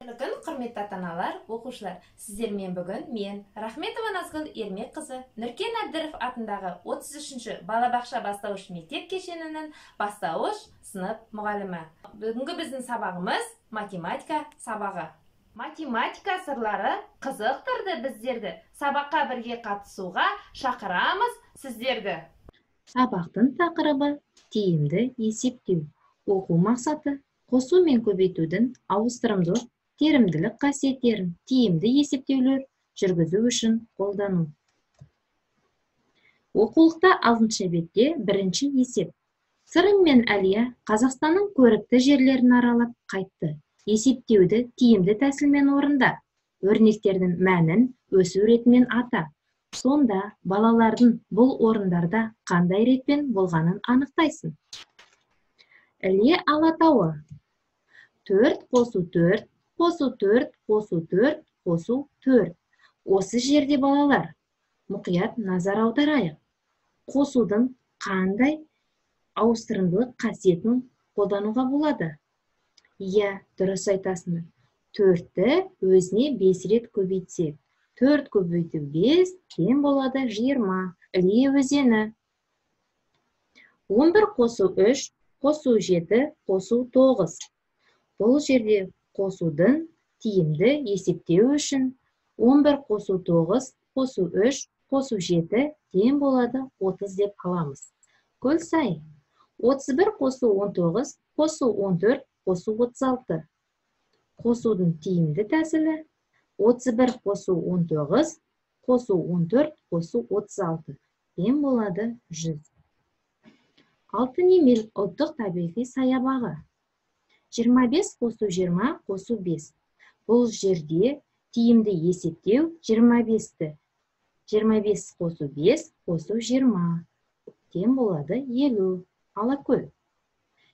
Бүгін құрметті ата-аналар, оқушылар, сіздермен бүгін мен Рахметова Назгүл Ермек қызы Нұркен Әбдіров атындағы 33-ші балабақша бастауыш мектеп кешенінің бастауыш сынып мұғалімі. Бүгінгі біздің сабағымыз математика сабағы. Математика сырлары қызықтырды біздерді. Сабаққа бірге қатысуға шақырамыз сіздерді. Сабақтың тақырыбы тиімді есептеу. Оқу мақсаты қосу мен көбейтудің ауыстырымдылық, терімділік қасиеттерін тиімді есептеулер жүргізу үшін қолдану. Оқулықта 6-шы бетте бірінші есеп. Сырым мен Әлия Қазақстанның көрікті жерлерін аралап қайтты. Есептеуді тиімді тәсілмен орында. Өрнектердің мәнін өсу ретімен ата. Сонда балалардың бұл орындарда қандай ретпен болғанын анықтайсың. Іле Алатауы. 4 қосу 4, қосу 4, қосу 4, қосу 4. Осы жерде балалар, мұқият назар аударайық. Қосудың қандай ауыстырымдылық қасиетін қолдануға болады? Иә, дұрыс айтасыңдар. 4-ті өзіне 5 рет көбейтсек. 4 көбейту 5 тең болады 20. Іле өзені. 11 қосу 3, қосу 7, қосу 9. Бұл жерде қосудың тиімді есептеу үшін 11 қосу 9, қосу 3, қосу 7 тең болады 30 деп аламыз. Көлсай. 31 қосу 19, қосу 14, қосу 36. Қосудың тиімді тәсілі 31 қосу 19, қосу 14, қосу 36 тең болады 100. Алтынемел ұлттық табиғи саябағы. 25 қосу 20, қосу 5. Бұл жерде тиімді есептеу 25-ті. 25 қосу 5, қосу 20. Тең болады 50. Алакөл.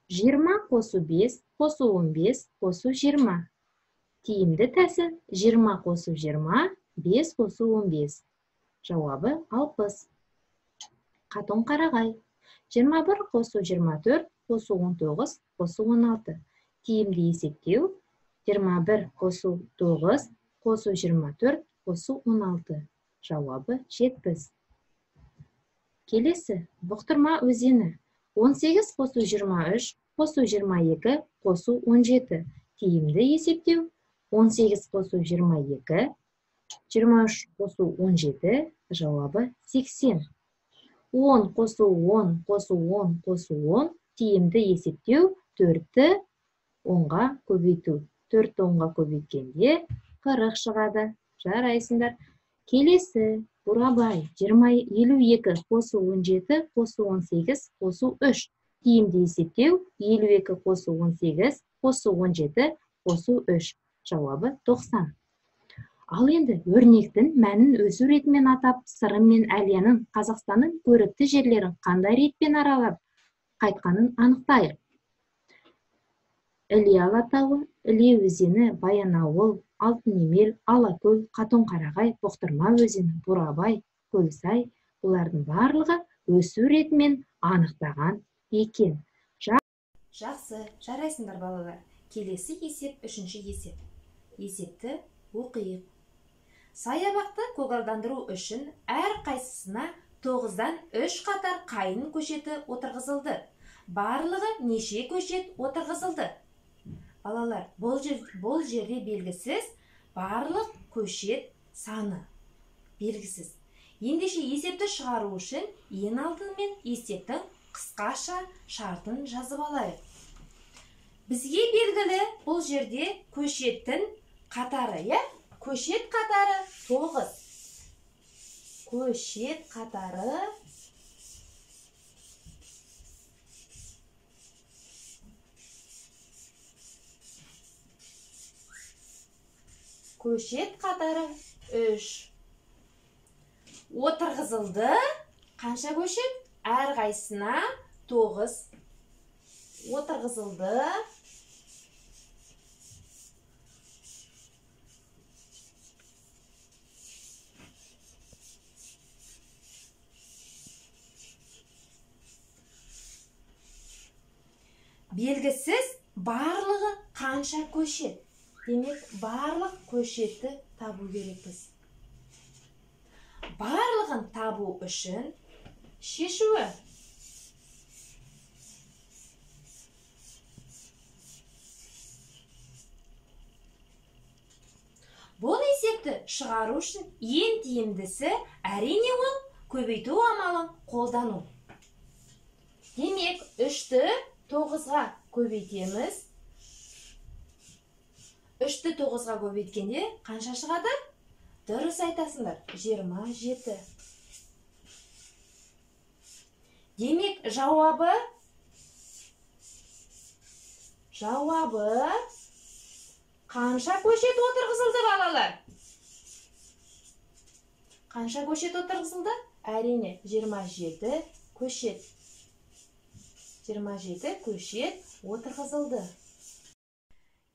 20 қосу 5, қосу 15, қосу 20. Тиімді тәсіл 20 қосу 20, 5 қосу 15. Жауабы 60. Қатон-Қарағай. 21 қосу 24, қосу 19, қосу 16. Тиімді есептеу 21 қосу 9, қосу 24, қосу 16. Жауабы 70. Келесі, Бұқтырма өзені. 18 қосу 23, қосу 22, қосу 17. Тиімді есептеу 18 қосу 22, 23 қосу 17. Жауабы 80. 10 қосу 10, қосу 10, қосу 10. Тиімді есептеу 4-ті 10-ға көбейту. 4-ті 10-ға көбейткенде 40 шығады. Жарайсыңдар. Келесі, Бурабай. 52 қосу 17, қосу 18, қосу 3. Тиімді есептеу 52 қосу 18, қосу 17, қосу 3. Жауабы 90. Ал енді өрнектің мәнін өсу ретімен атап, Сырым мен Әлияның Қазақстанның көрікті жерлерін қандай ретпен аралап қайтқанын анықтайық. Іле Алатауы, Іле өзені, Баянауыл, Алтынемел, Алакөл, Қатон-Қарағай, Бұқтырма өзені, Бурабай, Көлсай, бұлардың барлығы өсу ретімен анықтаған екен. Жақсы, жарайсыңдар балалар. Келесі есеп 3-ші есеп. Есепті оқиық. Саябақты көгалдандыру үшін әр қайсысына 9-дан 3 қатар қайын көшеті отырғызылды. Барлығы неше көшет отырғызылды? Балалар, бұл жерде белгісіз, барлық көшет саны белгісіз. Ендеше есепті шығару үшін ең алдымен есептің қысқаша шартын жазып алайық. Бізге белгілі бұл жерде көшеттің қатары, көшет қатары 9. Көшет қатары Көшет қатары 3. Отырғызылды. Қанша көшет? Әр қайсына 9. Отырғызылды. Белгісіз барлығы қанша көшет? Демек, барлық көшетті табу керекпіз. Барлығын табу үшін шешуі. Бұл есепті шығару үшін ең тиімдісі әрине ол көбейту амалын қолдану. Демек, 3-ті 9-ға көбейтеміз. 3-ті 9-ға көбейткенде қанша шығады? Дұрыс айтасыңдар, 27. Демек, жауабы қанша көшет отырғызылды, балалар? Қанша көшет отырғызылды? Әрине, 27 көшет. 27 көшет отырғызылды.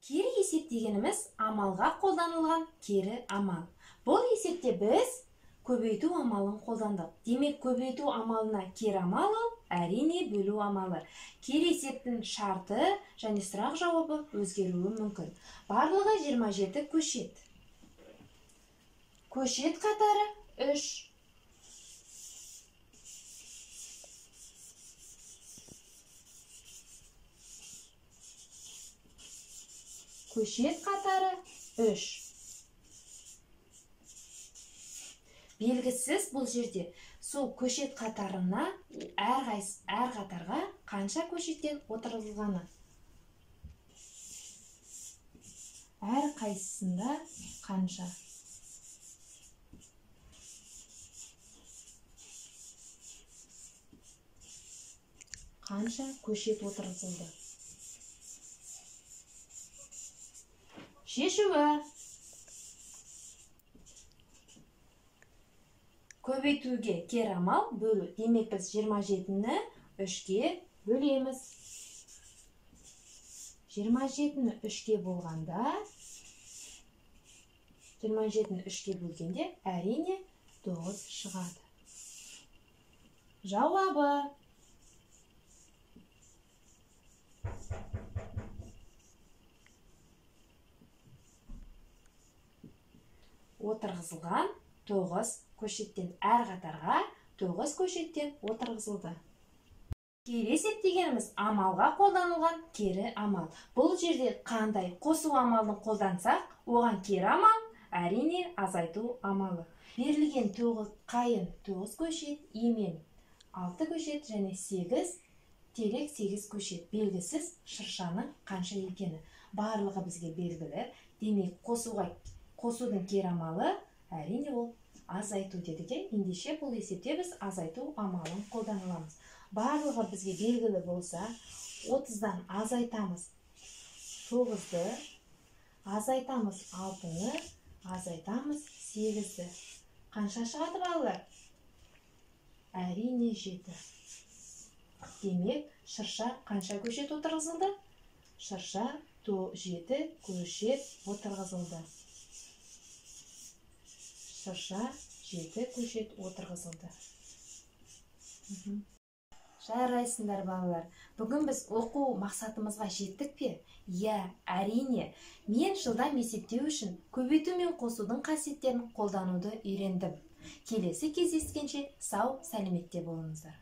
Кері есеп дегеніміз амалға қолданылған кері амал. Бұл есепте біз көбейту амалын қолдандық. Демек, көбейту амалына кері амал ол әрине бөлу амалы. Кері есептің шарты және сұрақ жауабы өзгеруі мүмкін. Барлығы 27 көшет. Көшет қатары 3. Көшет қатары 3. Белгісіз бұл жерде сол көшет қатарына әр қатарға қанша көшеттен отырғызылғаны. Әр қайсысында қанша. Қанша көшет отырғызылды. Шешуі. Көбейтуге кері амал бөлу. Демек, біз 27-ні 3-ке бөлеміз. 27-ні 3-ке болғанда, 27-ні 3-ке бөлгенде әрине 9 шығады. Жауабы. Отырғызылған 9 көшеттен әр қатарға 9 көшеттен отырғызылды. Кері есеп дегеніміз амалға қолданылған кері амал. Бұл жерде қандай қосу амалын қолдансақ, оған кері амал әрине азайту амалы. Берілген қайын 9 көшет, емен 6 көшет және 8, терек 8 көшет. Белгісіз шыршаның қанша екені. Барлығы бізге белгілі. Демек, қосудың кері амалы әрине ол азайту дедіге. Ендеше бұл есепте біз азайту амалын қолданыламыз. Барлығы бізге белгілі болса, 30-дан азайтамыз 9-ды, азайтамыз 6-ны, азайтамыз 8-ді. Қанша шығады, балалар? Әрине 7. Демек, шырша қанша көшет отырғызылды? Шырша 7 көшет отырғызылды. Шырша 7 көшет отырғызылды. Жарайсыңдар, балалар. Бүгін біз оқу мақсатымызға жеттік пе? Иә, әрине. Мен жылдам есептеу үшін көбейту мен қосудың қасиеттерін қолдануды үйрендім. Келесі кездескенше сау, сәлеметте болыңыздар.